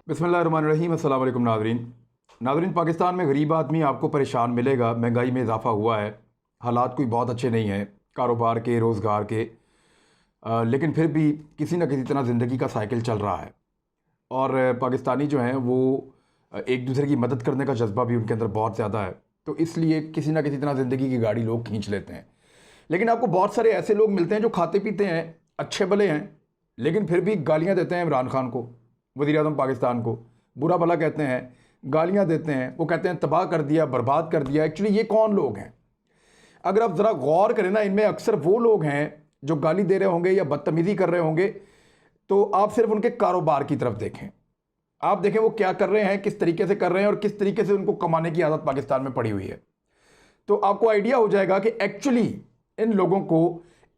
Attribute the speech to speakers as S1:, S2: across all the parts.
S1: बिस्मिल्लाहिर्रहमानिर्रहीम। अस्सलाम वालेकुम नाज़रीन, पाकिस्तान में गरीब आदमी आपको परेशान मिलेगा। महंगाई में इजाफ़ा हुआ है, हालात कोई बहुत अच्छे नहीं हैं कारोबार के, रोज़गार के, लेकिन फिर भी किसी न किसी तरह ज़िंदगी का साइकिल चल रहा है। और पाकिस्तानी जो हैं वो एक दूसरे की मदद करने का जज्बा भी उनके अंदर बहुत ज़्यादा है, तो इसलिए किसी न किसी तरह ज़िंदगी की गाड़ी लोग खींच लेते हैं। लेकिन आपको बहुत सारे ऐसे लोग मिलते हैं जो खाते पीते हैं, अच्छे भले हैं, लेकिन फिर भी गालियाँ देते हैं इमरान खान को, वज़ीर आज़म पाकिस्तान को बुरा भला कहते हैं, गालियाँ देते हैं। वो कहते हैं तबाह कर दिया, बर्बाद कर दिया। एक्चुअली ये कौन लोग हैं? अगर आप ज़रा गौर करें ना, इनमें अक्सर वो लोग हैं जो गाली दे रहे होंगे या बदतमीज़ी कर रहे होंगे, तो आप सिर्फ उनके कारोबार की तरफ देखें। आप देखें वो क्या कर रहे हैं, किस तरीके से कर रहे हैं और किस तरीके से उनको कमाने की आदत पाकिस्तान में पड़ी हुई है। तो आपको आइडिया हो जाएगा कि एक्चुअली इन लोगों को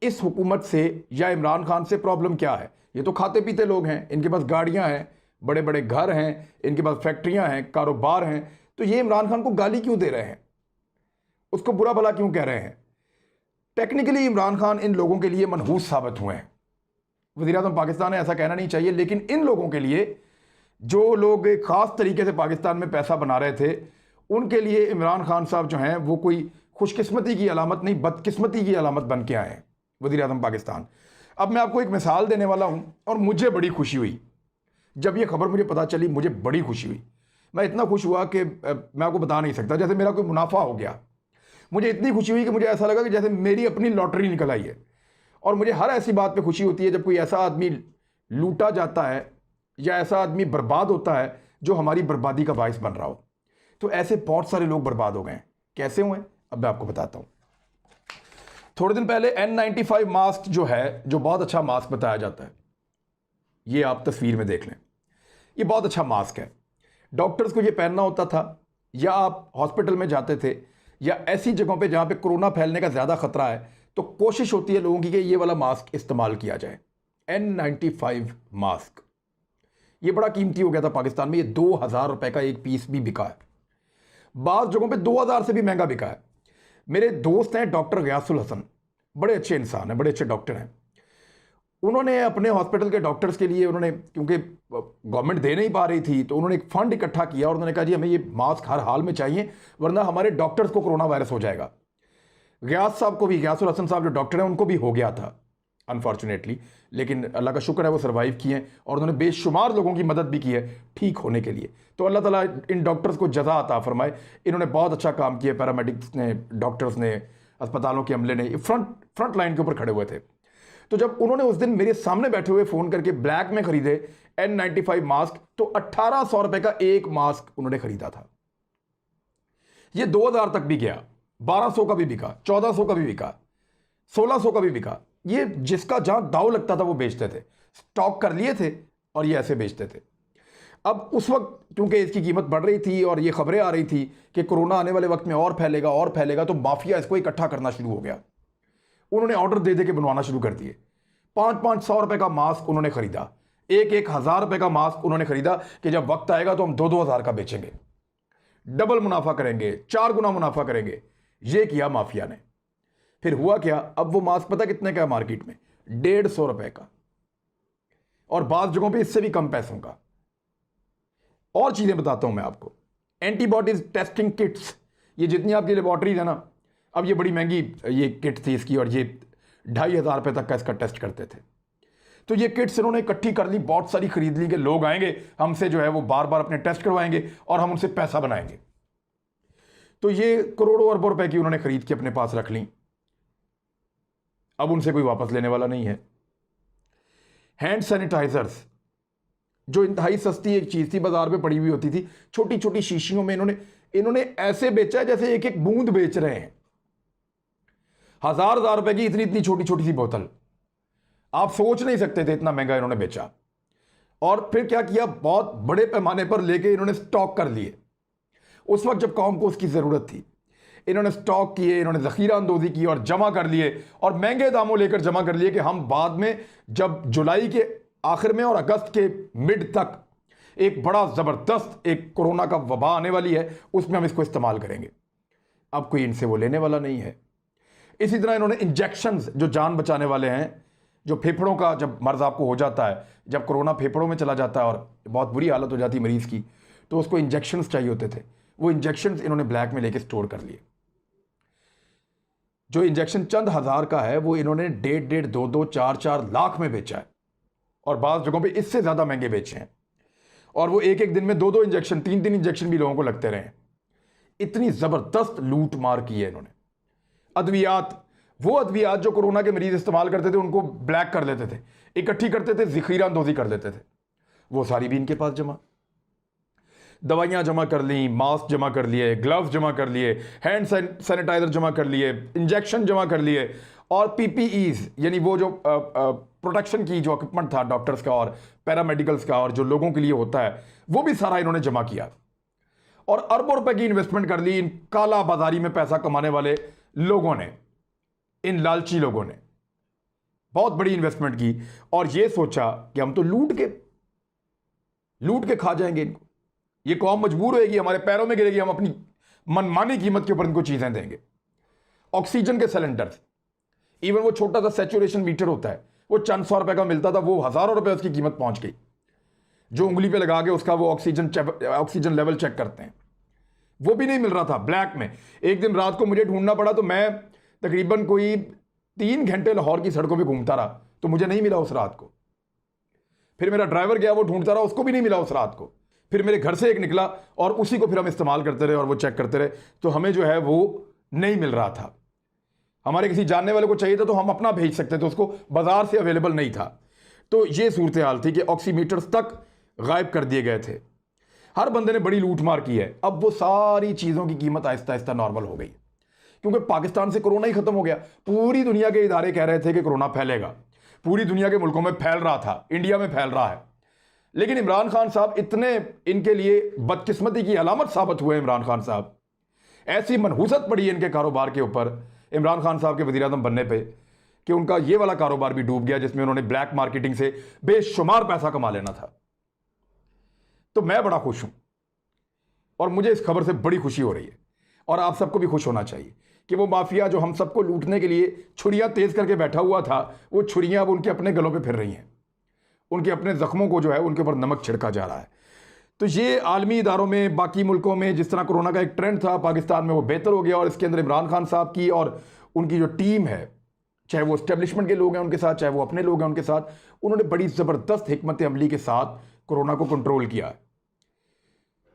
S1: इस हुकूमत से या इमरान खान से प्रॉब्लम क्या है। ये तो खाते पीते लोग हैं, इनके पास गाड़ियां हैं, बड़े बड़े घर हैं, इनके पास फैक्ट्रियां हैं, कारोबार हैं, तो ये इमरान खान को गाली क्यों दे रहे हैं, उसको बुरा भला क्यों कह रहे हैं? टेक्निकली इमरान खान इन लोगों के लिए मनहूस साबित हुए हैं। वज़ीर आज़म पाकिस्तान है, ऐसा कहना नहीं चाहिए, लेकिन इन लोगों के लिए, जो लोग एक ख़ास तरीके से पाकिस्तान में पैसा बना रहे थे, उनके लिए इमरान खान साहब जो हैं वो कोई खुशकिस्मती की अलामत नहीं, बदकिस्मती की अलामत बन के आए हैं वज़ीर आज़म पाकिस्तान। अब मैं आपको एक मिसाल देने वाला हूं, और मुझे बड़ी खुशी हुई जब ये खबर मुझे पता चली। मुझे बड़ी खुशी हुई, मैं इतना खुश हुआ कि मैं आपको बता नहीं सकता। जैसे मेरा कोई मुनाफा हो गया, मुझे इतनी खुशी हुई कि मुझे ऐसा लगा कि जैसे मेरी अपनी लॉटरी निकल आई है। और मुझे हर ऐसी बात पे खुशी होती है जब कोई ऐसा आदमी लूटा जाता है या ऐसा आदमी बर्बाद होता है जो हमारी बर्बादी का बायस बन रहा हो। तो ऐसे बहुत सारे लोग बर्बाद हो गए हैं। कैसे हुए, अब मैं आपको बताता हूं। थोड़े दिन पहले N95 मास्क जो है, जो बहुत अच्छा मास्क बताया जाता है, ये आप तस्वीर में देख लें, ये बहुत अच्छा मास्क है। डॉक्टर्स को ये पहनना होता था, या आप हॉस्पिटल में जाते थे, या ऐसी जगहों पे जहां पे कोरोना फैलने का ज़्यादा खतरा है, तो कोशिश होती है लोगों की कि ये वाला मास्क इस्तेमाल किया जाए। N95 मास्क ये बड़ा कीमती हो गया था पाकिस्तान में। ये 2000 रुपए का एक पीस भी बिका है, बाज़ जगहों पे 2000 से भी महंगा बिका है। मेरे दोस्त हैं डॉक्टर गयासुल हसन, बड़े अच्छे इंसान हैं, बड़े अच्छे डॉक्टर हैं। उन्होंने अपने हॉस्पिटल के डॉक्टर्स के लिए, उन्होंने, क्योंकि गवर्नमेंट दे नहीं पा रही थी, तो उन्होंने एक फंड इकट्ठा किया और उन्होंने कहा जी हमें ये मास्क हर हाल में चाहिए, वरना हमारे डॉक्टर्स को कोरोना वायरस हो जाएगा। गयास साहब को भी, गयासुल हसन साहब जो डॉक्टर हैं, उनको भी हो गया था अनफॉर्चुनेटली, लेकिन अल्लाह का शुक्र है वो सर्वाइव किए हैं और उन्होंने बेशुमार लोगों की मदद भी की है ठीक होने के लिए। तो अल्लाह ताला इन डॉक्टर्स को जज़ा अता फरमाए। इन्होंने बहुत अच्छा काम किया, पैरामेडिक्स ने, डॉक्टर्स ने, अस्पतालों के अमले ने, फ्रंट लाइन के ऊपर खड़े हुए थे। तो जब उन्होंने उस दिन मेरे सामने बैठे हुए फ़ोन करके ब्लैक में खरीदे N95 मास्क, तो 1800 रुपए का एक मास्क उन्होंने खरीदा था। ये 2000 तक भी गया, 1200 का भी बिका, 1400 का भी बिका, 1600 का भी बिका। ये जिसका जहां दाव लगता था वो बेचते थे, स्टॉक कर लिए थे और ये ऐसे बेचते थे। अब उस वक्त क्योंकि इसकी कीमत बढ़ रही थी और ये खबरें आ रही थी कि कोरोना आने वाले वक्त में और फैलेगा और फैलेगा, तो माफिया इसको इकट्ठा करना शुरू हो गया। उन्होंने ऑर्डर दे दे के बनवाना शुरू कर दिए। 500-500 रुपए का मास्क उन्होंने खरीदा, 1,000 रुपए का मास्क उन्होंने खरीदा कि जब वक्त आएगा तो हम 2,000 का बेचेंगे, डबल मुनाफा करेंगे, 4 गुना मुनाफा करेंगे। ये किया माफिया ने। फिर हुआ क्या, अब वो मास्क पता कितने का है मार्केट में? 150 रुपए का, और बाज़ जगहों पे इससे भी कम पैसों का। और चीजें बताता हूं मैं आपको। एंटीबॉडीज टेस्टिंग किट्स, ये जितनी आपकी लेबॉर्टरीज है ना, अब ये बड़ी महंगी ये किट थी इसकी, और ये 2500 रुपए तक का इसका टेस्ट करते थे। तो ये किट्स इन्होंने इकट्ठी कर ली, बहुत सारी खरीद ली कि लोग आएंगे हमसे, जो है वो बार बार अपने टेस्ट करवाएंगे और हम उनसे पैसा बनाएंगे। तो ये करोड़ों अरबों रुपए की उन्होंने खरीद के अपने पास रख ली। अब उनसे कोई वापस लेने वाला नहीं है। हैंड सैनिटाइजर्स, जो इंतहाई सस्ती एक चीज थी, बाजार में पड़ी हुई होती थी, छोटी छोटी शीशियों में इन्होंने ऐसे बेचा है जैसे एक एक बूंद बेच रहे हैं। 1000 रुपए की इतनी इतनी छोटी छोटी सी बोतल, आप सोच नहीं सकते थे इतना महंगा इन्होंने बेचा। और फिर क्या किया, बहुत बड़े पैमाने पर लेके इन्होंने स्टॉक कर लिए। उस वक्त जब कौम को उसकी जरूरत थी, इन्होंने स्टॉक किए, इन्होंने जखीरा अंदोजी की और जमा कर लिए, और महंगे दामों लेकर जमा कर लिए कि हम बाद में जब जुलाई के आखिर में और अगस्त के मिड तक एक बड़ा जबरदस्त एक कोरोना का वबा आने वाली है, उसमें हम इसको इस्तेमाल करेंगे। अब कोई इनसे वो लेने वाला नहीं है। इसी तरह इन्होंने इंजेक्शंस जो जान बचाने वाले हैं, जो फेफड़ों का जब मर्ज़ आपको हो जाता है, जब कोरोना फेफड़ों में चला जाता है और बहुत बुरी हालत हो जाती है मरीज़ की, तो उसको इंजेक्शन्स चाहिए होते थे। वो इंजेक्शन्स इन्होंने ब्लैक में लेके स्टोर कर लिए। जो इंजेक्शन चंद हज़ार का है वो इन्होंने 1.5 2 4 लाख में बेचा है और बाज़ जगहों पे इससे ज़्यादा महंगे बेचे हैं। और वो एक एक दिन में 2 इंजेक्शन 3 इंजेक्शन भी लोगों को लगते रहे। इतनी ज़बरदस्त लूट मार की है इन्होंने। अद्वियात, वो अद्वियात जो कोरोना के मरीज इस्तेमाल करते थे उनको ब्लैक कर देते थे, इकट्ठी करते थे, ज़ख़ीरा अंदोज़ी कर देते थे, वो सारी भी इनके पास जमा। दवाइयाँ जमा कर ली, मास्क जमा कर लिए, ग्लव्स जमा कर लिए, हैंड सैनिटाइजर जमा कर लिए, इंजेक्शन जमा कर लिए और पीपीईज यानी वो जो प्रोटेक्शन की जो इक्विपमेंट था डॉक्टर्स का और पैरामेडिकल्स का और जो लोगों के लिए होता है वो भी सारा इन्होंने जमा किया और अरबों रुपए की इन्वेस्टमेंट कर ली इन काला बाजारी में पैसा कमाने वाले लोगों ने, इन लालची लोगों ने बहुत बड़ी इन्वेस्टमेंट की और ये सोचा कि हम तो लूट के खा जाएंगे इनको, ये कौम मजबूर होएगी, हमारे पैरों में गिरेगी, हम अपनी मनमानी कीमत के ऊपर इनको चीजें देंगे। ऑक्सीजन के सिलेंडर्स, इवन वो छोटा सा सैचुरेशन मीटर होता है वो चंद 100 रुपए का मिलता था, वो हजारों रुपए उसकी कीमत पहुंच गई। जो उंगली पे लगा के उसका वो ऑक्सीजन लेवल चेक करते हैं, वो भी नहीं मिल रहा था, ब्लैक में। एक दिन रात को मुझे ढूंढना पड़ा तो मैं तकरीबन कोई 3 घंटे लाहौर की सड़कों में घूमता रहा तो मुझे नहीं मिला उस रात को। फिर मेरा ड्राइवर गया, वो ढूंढता रहा, उसको भी नहीं मिला उस रात को। फिर मेरे घर से एक निकला और उसी को फिर हम इस्तेमाल करते रहे और वो चेक करते रहे तो हमें जो है वो नहीं मिल रहा था। हमारे किसी जानने वाले को चाहिए था तो हम अपना भेज सकते थे, उसको बाजार से अवेलेबल नहीं था। तो ये सूरत हाल थी कि ऑक्सीमीटर्स तक गायब कर दिए गए थे। हर बंदे ने बड़ी लूट मार की है। अब वो सारी चीज़ों की कीमत आहिस्ता आहिस्ता नॉर्मल हो गई क्योंकि पाकिस्तान से कोरोना ही खत्म हो गया। पूरी दुनिया के इदारे कह रहे थे कि कोरोना फैलेगा, पूरी दुनिया के मुल्कों में फैल रहा था, इंडिया में फैल रहा है। लेकिन इमरान खान साहब इतने इनके लिए बदकिस्मती की अलामत साबित हुए। इमरान खान साहब ऐसी मनहूसत पड़ी इनके कारोबार के ऊपर इमरान खान साहब के वज़ीर-ए-आज़म बनने पे कि उनका ये वाला कारोबार भी डूब गया जिसमें उन्होंने ब्लैक मार्केटिंग से बेशुमार पैसा कमा लेना था। तो मैं बड़ा खुश हूं और मुझे इस खबर से बड़ी खुशी हो रही है और आप सबको भी खुश होना चाहिए कि वो माफिया जो हम सबको लूटने के लिए छुरियां तेज करके बैठा हुआ था, वो छुरियां अब उनके अपने गलों पे फिर रही हैं, उनके अपने जख्मों को जो है उनके ऊपर नमक छिड़का जा रहा है। तो ये आलमी इदारों में, बाकी मुल्कों में जिस तरह कोरोना का एक ट्रेंड था, पाकिस्तान में वो बेहतर हो गया और इसके अंदर इमरान खान साहब की और उनकी जो टीम है, चाहे वो एस्टेब्लिशमेंट के लोग हैं उनके साथ, चाहे वो अपने लोग हैं उनके साथ, उन्होंने बड़ी ज़बरदस्त हिकमत अमली के साथ कोरोना को कंट्रोल किया है।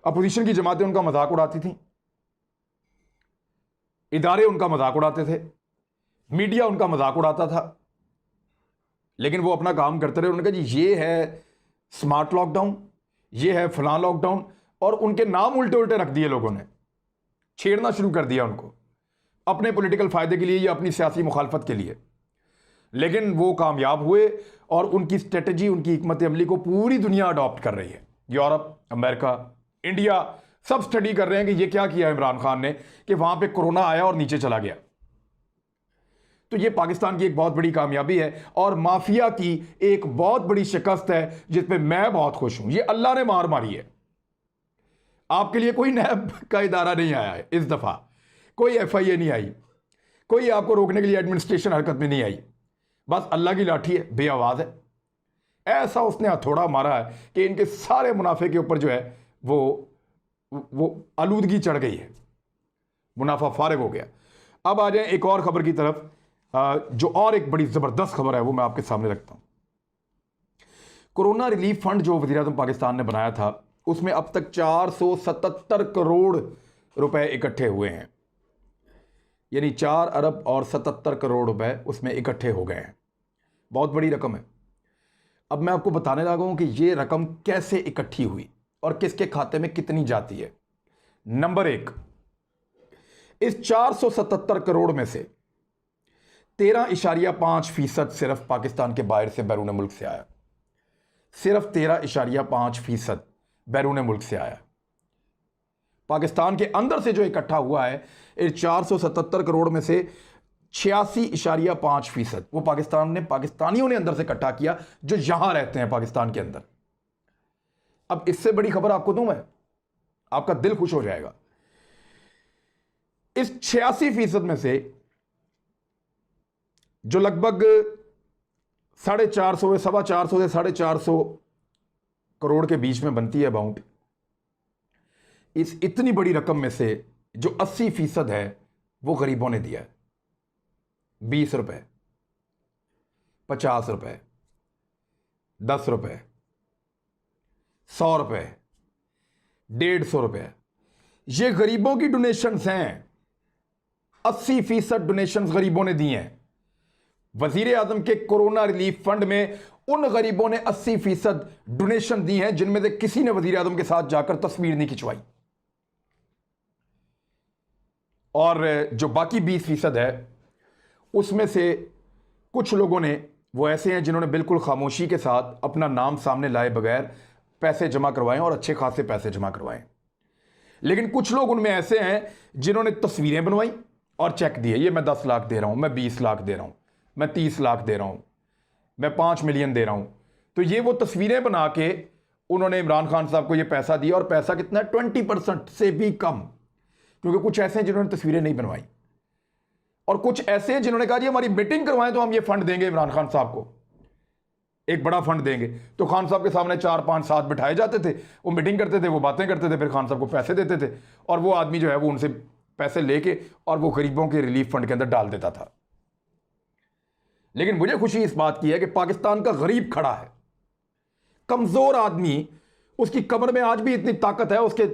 S1: अपोजिशन की जमातें उनका मजाक उड़ाती थी, इदारे उनका मजाक उड़ाते थे, मीडिया उनका मजाक उड़ाता था, लेकिन वो अपना काम करते रहे। उन्होंने कहा जी ये है स्मार्ट लॉकडाउन, ये है फलां लॉकडाउन, और उनके नाम उल्टे उल्टे रख दिए लोगों ने, छेड़ना शुरू कर दिया उनको अपने पॉलिटिकल फायदे के लिए या अपनी सियासी मुखालफत के लिए। लेकिन वो कामयाब हुए और उनकी स्ट्रेटजी, उनकी हिकमत अमली को पूरी दुनिया अडॉप्ट कर रही है। यूरोप, अमेरिका, इंडिया सब स्टडी कर रहे हैं कि ये क्या किया इमरान खान ने कि वहां पे कोरोना आया और नीचे चला गया। तो ये पाकिस्तान की एक बहुत बड़ी कामयाबी है और माफिया की एक बहुत बड़ी शिकस्त है जिसपे मैं बहुत खुश हूं। ये अल्लाह ने मार मारी है। आपके लिए कोई नैब का इदारा नहीं आया है इस दफा, कोई FIA नहीं आई, कोई आपको रोकने के लिए एडमिनिस्ट्रेशन हरकत में नहीं आई। बस अल्लाह की लाठी है, बेआवाज है। ऐसा उसने हथौड़ा मारा है कि इनके सारे मुनाफे के ऊपर जो है वो आलूदगी चढ़ गई है, मुनाफा फारिग हो गया। अब आ जाए एक और खबर की तरफ, जो और एक बड़ी जबरदस्त खबर है वो मैं आपके सामने रखता हूं। कोरोना रिलीफ फंड जो वज़ीर-ए-आज़म पाकिस्तान ने बनाया था उसमें अब तक 477 करोड़ रुपए इकट्ठे हुए हैं, यानी 4 अरब और 77 करोड़ रुपए उसमें इकट्ठे हो गए हैं। बहुत बड़ी रकम है। अब मैं आपको बताने लगा हूं कि ये रकम कैसे इकट्ठी हुई और किसके खाते में कितनी जाती है। नंबर 1, इस 477 करोड़ में से 13.5% सिर्फ पाकिस्तान के बाहर से, बैरून मुल्क से आया। सिर्फ 13.5% बैरून मुल्क से आया। पाकिस्तान के अंदर से जो इकट्ठा हुआ है इस 477 करोड़ में से 86.5% वो पाकिस्तानियों ने अंदर से इकट्ठा किया जो यहां रहते हैं पाकिस्तान के अंदर। अब इससे बड़ी खबर आपको दूं मैं, आपका दिल खुश हो जाएगा। इस 86% में से जो लगभग 450 से 450 से 450 करोड़ के बीच में बनती है अमाउंट। इस इतनी बड़ी रकम में से जो 80% है वो गरीबों ने दिया है। 20 रुपए, 50 रुपए, 10 रुपए, 100 रुपए, 150 रुपए, ये गरीबों की डोनेशंस हैं। 80% डोनेशंस गरीबों ने दी हैं। वजीर आजम के कोरोना रिलीफ फंड में उन गरीबों ने 80% डोनेशन दी हैं जिनमें से किसी ने वजीर आजम के साथ जाकर तस्वीर नहीं खिंचवाई। और जो बाकी 20% है उसमें से कुछ लोगों ने, वो ऐसे हैं जिन्होंने बिल्कुल खामोशी के साथ अपना नाम सामने लाए बगैर पैसे जमा करवाएं और अच्छे खासे पैसे जमा करवाएं। लेकिन कुछ लोग उनमें ऐसे हैं जिन्होंने तस्वीरें बनवाई और चेक दिए, ये मैं 10 लाख दे रहा हूं, मैं 20 लाख दे रहा हूं, मैं 30 लाख दे रहा हूं, मैं 5 मिलियन दे रहा हूं। तो ये वो तस्वीरें बना के उन्होंने इमरान खान साहब को ये पैसा दिया, और पैसा कितना है? 20% से भी कम। क्योंकि कुछ ऐसे हैं जिन्होंने तस्वीरें नहीं बनवाई, और कुछ ऐसे हैं जिन्होंने कहा जी हमारी मीटिंग करवाएं तो हम ये फंड देंगे, इमरान खान साहब को एक बड़ा फंड देंगे। तो खान साहब के सामने 4 5 7 बिठाए जाते थे, वो मीटिंग करते थे, वो बातें करते थे, फिर खान साहब को पैसे देते थे, और वो आदमी जो है वो उनसे पैसे लेके और वो गरीबों के रिलीफ फंड के अंदर डाल देता था। लेकिन मुझे खुशी इस बात की है कि पाकिस्तान का गरीब खड़ा है, कमजोर आदमी, उसकी कमर में आज भी इतनी ताकत है, उसके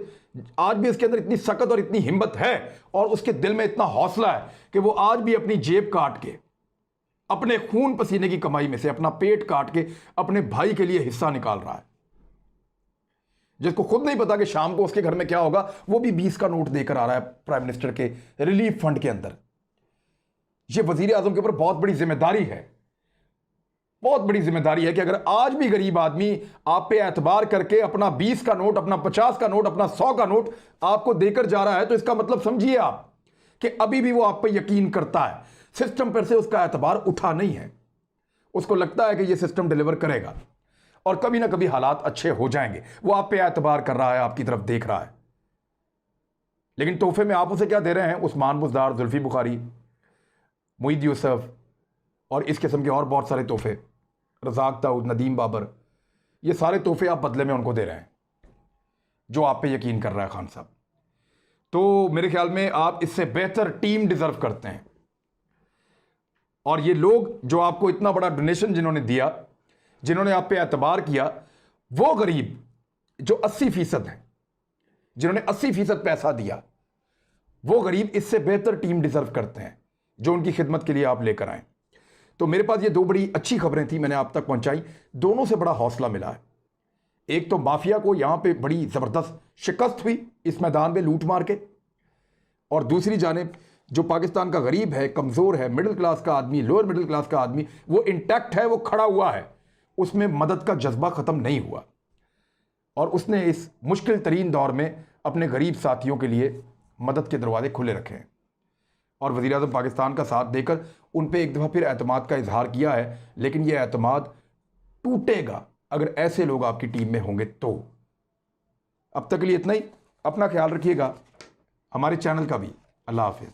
S1: आज भी इसके अंदर इतनी सकत और इतनी हिम्मत है, और उसके दिल में इतना हौसला है कि वो आज भी अपनी जेब काट के, अपने खून पसीने की कमाई में से अपना पेट काट के अपने भाई के लिए हिस्सा निकाल रहा है। जिसको खुद नहीं पता कि शाम को उसके घर में क्या होगा, वो भी 20 का नोट देकर आ रहा है प्राइम मिनिस्टर के रिलीफ फंड के अंदर। ये वजीर आजम के ऊपर बहुत बड़ी जिम्मेदारी है, बहुत बड़ी जिम्मेदारी है कि अगर आज भी गरीब आदमी आप पे एतबार करके अपना 20 का नोट, अपना 50 का नोट, अपना 100 का नोट आपको देकर जा रहा है, तो इसका मतलब समझिए आप कि अभी भी वो आप पे यकीन करता है। सिस्टम पर से उसका एतबार उठा नहीं है, उसको लगता है कि ये सिस्टम डिलीवर करेगा और कभी ना कभी हालात अच्छे हो जाएंगे। वो आप पे एतबार कर रहा है, आपकी तरफ देख रहा है। लेकिन तोहफे में आप उसे क्या दे रहे हैं? उस्मान बुज़दार, जुल्फी बुखारी, मुईद यूसुफ और इस किस्म के और बहुत सारे तोहफे, रज़ाक दाऊद, नदीम बाबर, ये सारे तोहफे आप बदले में उनको दे रहे हैं जो आप पे यकीन कर रहा है खान साहब। तो मेरे ख्याल में आप इससे बेहतर टीम डिजर्व करते हैं। और ये लोग जो आपको इतना बड़ा डोनेशन जिन्होंने दिया, जिन्होंने आप पे एतबार किया, वो गरीब जो 80% हैं, जिन्होंने 80% पैसा दिया, वो गरीब इससे बेहतर टीम डिजर्व करते हैं जो उनकी खिदमत के लिए आप लेकर आए। तो मेरे पास ये 2 बड़ी अच्छी खबरें थी, मैंने आप तक पहुंचाई। दोनों से बड़ा हौसला मिला है। एक तो माफिया को यहां पे बड़ी जबरदस्त शिकस्त हुई इस मैदान में लूट मार के, और दूसरी जानिब जो पाकिस्तान का गरीब है, कमजोर है, मिडिल क्लास का आदमी, लोअर मिडिल क्लास का आदमी, वो इंटैक्ट है, वो खड़ा हुआ है, उसमें मदद का जज्बा खत्म नहीं हुआ, और उसने इस मुश्किल तरीन दौर में अपने गरीब साथियों के लिए मदद के दरवाजे खुले रखे हैं। और वज़ीर आज़म पाकिस्तान का साथ देकर उन पे एक दफ़ा फिर एतमाद का इजहार किया है। लेकिन यह एतमाद टूटेगा अगर ऐसे लोग आपकी टीम में होंगे तो। अब तक के लिए इतना ही। अपना ख्याल रखिएगा, हमारे चैनल का भी। अल्लाह हाफिज़।